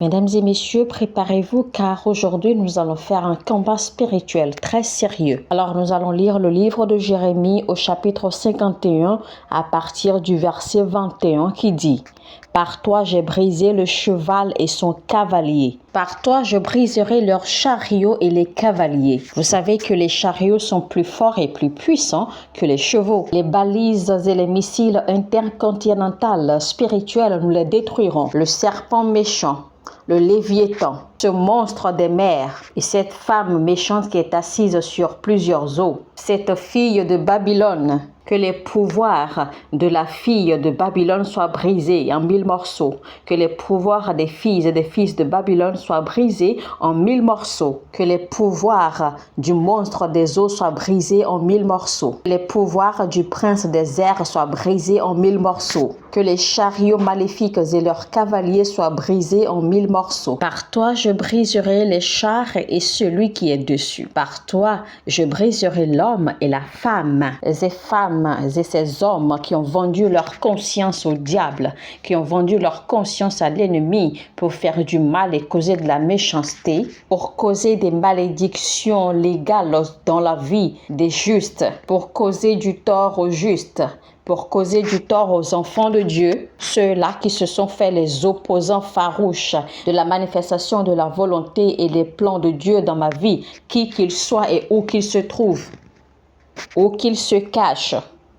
Mesdames et messieurs, préparez-vous car aujourd'hui nous allons faire un combat spirituel très sérieux. Alors nous allons lire le livre de Jérémie au chapitre 51 à partir du verset 21 qui dit « Par toi j'ai brisé le cheval et son cavalier. Par toi je briserai leurs chariots et les cavaliers. » Vous savez que les chariots sont plus forts et plus puissants que les chevaux. Les balises et les missiles intercontinentaux spirituels, nous les détruirons. Le serpent méchant, le Léviathan, ce monstre des mers et cette femme méchante qui est assise sur plusieurs eaux, cette fille de Babylone, que les pouvoirs de la fille de Babylone soient brisés en 1000 morceaux, que les pouvoirs des filles et des fils de Babylone soient brisés en 1000 morceaux, que les pouvoirs du monstre des eaux soient brisés en 1000 morceaux, les pouvoirs du prince des airs soient brisés en 1000 morceaux, que les chariots maléfiques et leurs cavaliers soient brisés en 1000 morceaux. Par toi je briserai les chars et celui qui est dessus. Par toi je briserai l'homme et la femme, ces femmes et ces hommes qui ont vendu leur conscience au diable, qui ont vendu leur conscience à l'ennemi pour faire du mal et causer de la méchanceté, pour causer des malédictions légales dans la vie des justes, pour causer du tort aux justes, pour causer du tort aux enfants de Dieu, ceux-là qui se sont fait les opposants farouches de la manifestation de la volonté et des plans de Dieu dans ma vie, qui qu'ils soient et où qu'ils se trouvent, où qu'ils se cachent,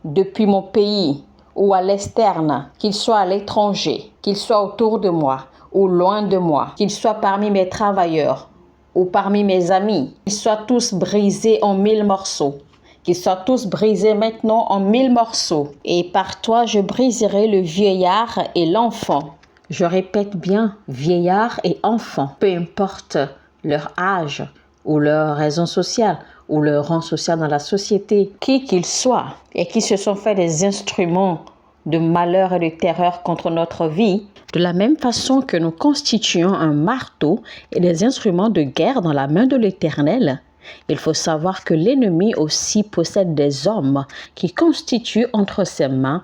depuis mon pays ou à l'externe, qu'ils soient à l'étranger, qu'ils soient autour de moi ou loin de moi, qu'ils soient parmi mes travailleurs ou parmi mes amis, qu'ils soient tous brisés en 1000 morceaux. Qu'ils soient tous brisés maintenant en 1000 morceaux. Et par toi, je briserai le vieillard et l'enfant. Je répète bien, vieillard et enfant. Peu importe leur âge ou leur raison sociale ou leur rang social dans la société, qui qu'ils soient et qui se sont fait des instruments de malheur et de terreur contre notre vie, de la même façon que nous constituons un marteau et des instruments de guerre dans la main de l'Éternel, il faut savoir que l'ennemi aussi possède des hommes qui constituent entre ses mains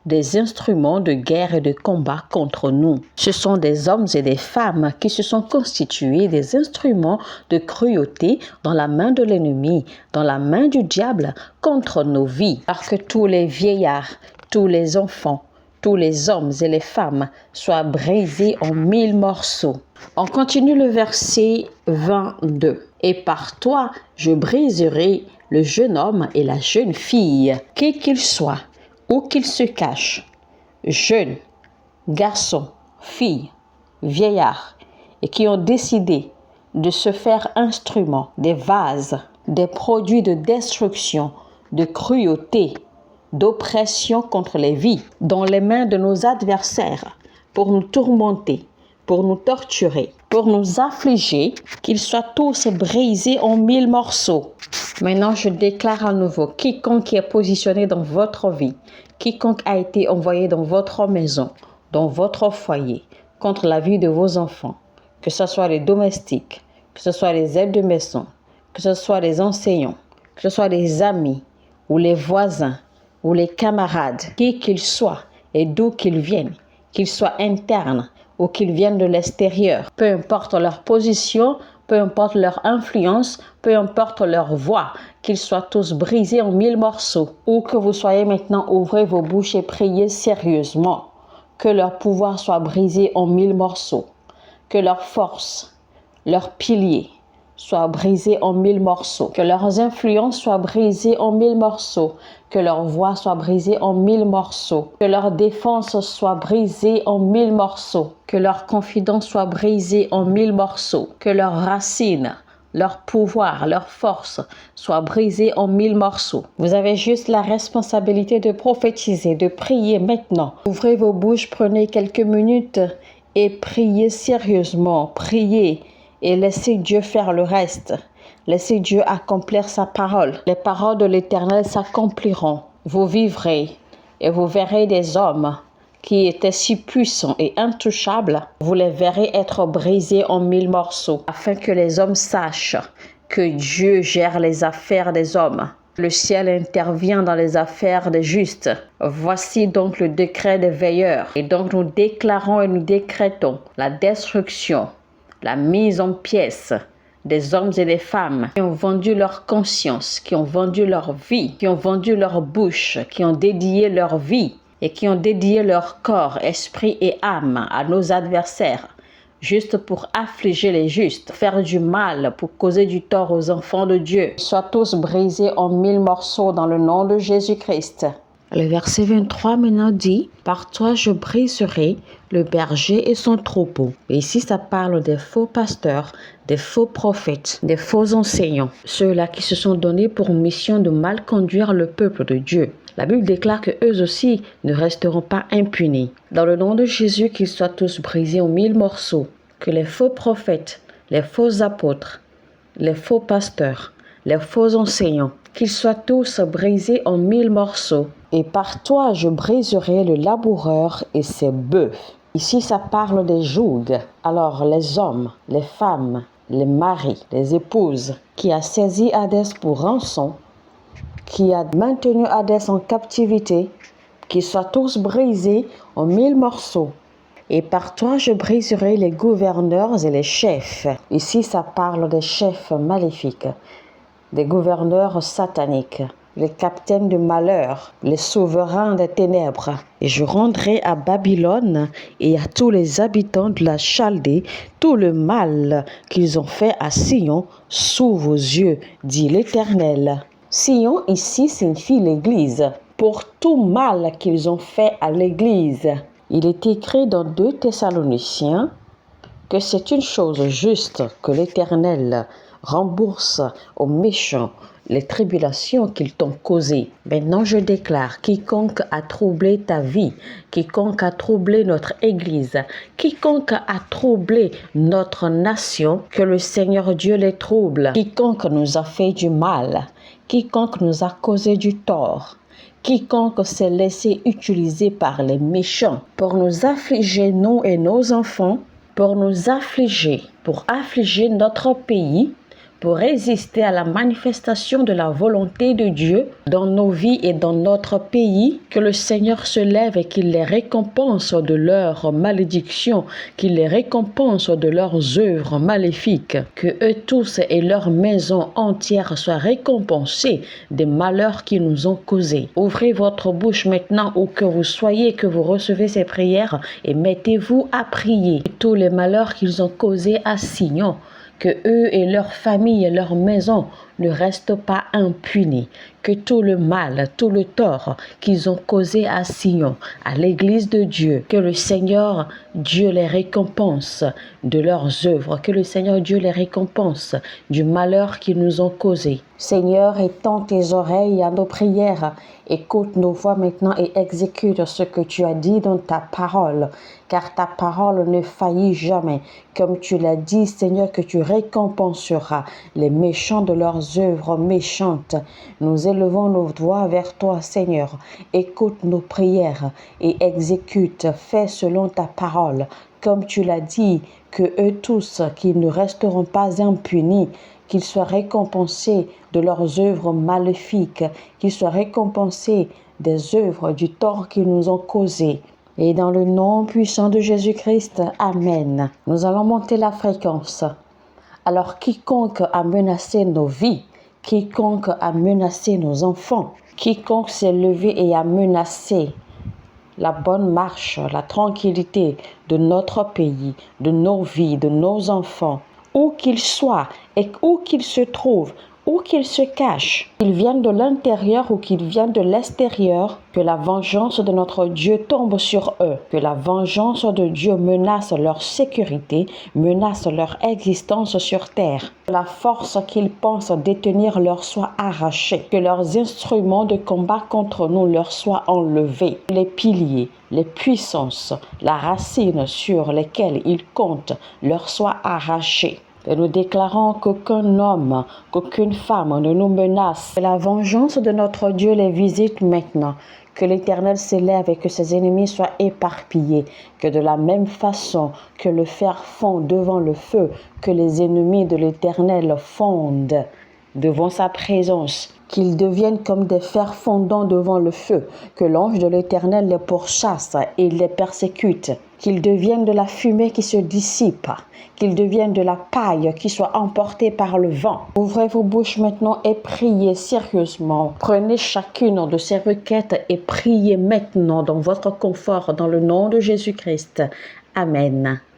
des instruments de guerre et de combat contre nous. Ce sont des hommes et des femmes qui se sont constitués des instruments de cruauté dans la main de l'ennemi, dans la main du diable contre nos vies. Parce que tous les vieillards, tous les enfants, tous les hommes et les femmes soient brisés en 1000 morceaux. On continue le verset 22. Et par toi, je briserai le jeune homme et la jeune fille, qui qu'ils soient, où qu'ils se cachent, jeunes, garçons, filles, vieillards, et qui ont décidé de se faire instruments, des vases, des produits de destruction, de cruauté, d'oppression contre les vies, dans les mains de nos adversaires, pour nous tourmenter, pour nous torturer, pour nous affliger, qu'ils soient tous brisés en 1000 morceaux. Maintenant, je déclare à nouveau, quiconque est positionné dans votre vie, quiconque a été envoyé dans votre maison, dans votre foyer, contre la vie de vos enfants, que ce soit les domestiques, que ce soit les aides de maison, que ce soit les enseignants, que ce soit les amis ou les voisins ou les camarades, qui qu'ils soient et d'où qu'ils viennent, qu'ils soient internes ou qu'ils viennent de l'extérieur, peu importe leur position, peu importe leur influence, peu importe leur voix, qu'ils soient tous brisés en 1000 morceaux. Où que vous soyez maintenant, ouvrez vos bouches et priez sérieusement. Que leur pouvoir soit brisé en 1000 morceaux. Que leur force, leurs piliers soient brisés en 1000 morceaux. Que leurs influences soient brisées en 1000 morceaux. Que leur voix soit brisée en 1000 morceaux. Que leur défense soit brisée en 1000 morceaux. Que leur confidence soit brisée en 1000 morceaux. Que leurs racines, leur pouvoir, leur force soient brisées en 1000 morceaux. Vous avez juste la responsabilité de prophétiser, de prier maintenant. Ouvrez vos bouches, prenez quelques minutes et priez sérieusement. Priez et laissez Dieu faire le reste. Laissez Dieu accomplir sa parole. Les paroles de l'Éternel s'accompliront. Vous vivrez et vous verrez des hommes qui étaient si puissants et intouchables. Vous les verrez être brisés en 1000 morceaux, afin que les hommes sachent que Dieu gère les affaires des hommes Le ciel intervient dans les affaires des justes. Voici donc le décret des veilleurs. Et donc nous déclarons et nous décrétons la destruction, la mise en pièces des hommes et des femmes qui ont vendu leur conscience, qui ont vendu leur vie, qui ont vendu leur bouche, qui ont dédié leur vie et qui ont dédié leur corps, esprit et âme à nos adversaires, juste pour affliger les justes, faire du mal, pour causer du tort aux enfants de Dieu. Soient tous brisés en 1000 morceaux dans le nom de Jésus-Christ. Le verset 23 maintenant dit « Par toi je briserai le berger et son troupeau ». Et ici ça parle des faux pasteurs, des faux prophètes, des faux enseignants, ceux-là qui se sont donnés pour mission de mal conduire le peuple de Dieu. La Bible déclare que eux aussi ne resteront pas impunis. Dans le nom de Jésus, qu'ils soient tous brisés en 1000 morceaux, que les faux prophètes, les faux apôtres, les faux pasteurs, les faux enseignants, qu'ils soient tous brisés en 1000 morceaux. Et par toi, je briserai le laboureur et ses bœufs. Ici, ça parle des jougs. Alors, les hommes, les femmes, les maris, les épouses, qui a saisi Hadès pour rançon, qui a maintenu Hadès en captivité, qu'ils soient tous brisés en 1000 morceaux. Et par toi, je briserai les gouverneurs et les chefs. Ici, ça parle des chefs maléfiques, des gouverneurs sataniques, les capitaines de malheur, les souverains des ténèbres. Et je rendrai à Babylone et à tous les habitants de la Chaldée tout le mal qu'ils ont fait à Sion sous vos yeux, dit l'Éternel. Sion ici signifie l'Église. Pour tout mal qu'ils ont fait à l'Église. Il est écrit dans 2 Thessaloniciens que c'est une chose juste que l'Éternel rembourse aux méchants les tribulations qu'ils t'ont causées. Maintenant je déclare, quiconque a troublé ta vie, quiconque a troublé notre Église, quiconque a troublé notre nation, que le Seigneur Dieu les trouble. Quiconque nous a fait du mal, quiconque nous a causé du tort, quiconque s'est laissé utiliser par les méchants pour nous affliger, nous et nos enfants, pour nous affliger, pour affliger notre pays, pour résister à la manifestation de la volonté de Dieu dans nos vies et dans notre pays, que le Seigneur se lève et qu'il les récompense de leurs malédictions, qu'il les récompense de leurs œuvres maléfiques, que eux tous et leur maison entière soient récompensés des malheurs qu'ils nous ont causés. Ouvrez votre bouche maintenant où que vous soyez, que vous recevez ces prières et mettez-vous à prier. Tous les malheurs qu'ils ont causés à Sion, que eux et leurs familles et leurs maisons ne restent pas impunis, que tout le mal, tout le tort qu'ils ont causé à Sion, à l'Église de Dieu, que le Seigneur Dieu les récompense de leurs œuvres, que le Seigneur Dieu les récompense du malheur qu'ils nous ont causé. Seigneur, étends tes oreilles à nos prières, écoute nos voix maintenant et exécute ce que tu as dit dans ta parole, car ta parole ne faillit jamais. Comme tu l'as dit, Seigneur, que tu récompenseras les méchants de leurs œuvres méchantes. Nous élevons nos doigts vers toi, Seigneur. Écoute nos prières et exécute, fais selon ta parole. Comme tu l'as dit, que eux tous qui ne resteront pas impunis, qu'ils soient récompensés de leurs œuvres maléfiques, qu'ils soient récompensés des œuvres du tort qu'ils nous ont causé. Et dans le nom puissant de Jésus-Christ, Amen. Nous allons monter la fréquence. Alors quiconque a menacé nos vies, quiconque a menacé nos enfants, quiconque s'est levé et a menacé la bonne marche, la tranquillité de notre pays, de nos vies, de nos enfants, où qu'ils soient et où qu'ils se trouvent, où qu'ils se cachent, qu'ils viennent de l'intérieur ou qu'ils viennent de l'extérieur, que la vengeance de notre Dieu tombe sur eux, que la vengeance de Dieu menace leur sécurité, menace leur existence sur terre. Que la force qu'ils pensent détenir leur soit arrachée, que leurs instruments de combat contre nous leur soient enlevés. Les piliers, les puissances, la racine sur lesquelles ils comptent leur soient arrachés. Et nous déclarons qu'aucun homme, qu'aucune femme ne nous menace. Que la vengeance de notre Dieu les visite maintenant. Que l'Éternel s'élève et que ses ennemis soient éparpillés. Que de la même façon que le fer fond devant le feu, que les ennemis de l'Éternel fondent devant sa présence, qu'ils deviennent comme des fers fondants devant le feu, que l'ange de l'Éternel les pourchasse et les persécute, qu'ils deviennent de la fumée qui se dissipe, qu'ils deviennent de la paille qui soit emportée par le vent. Ouvrez vos bouches maintenant et priez sérieusement. Prenez chacune de ces requêtes et priez maintenant dans votre confort dans le nom de Jésus-Christ. Amen.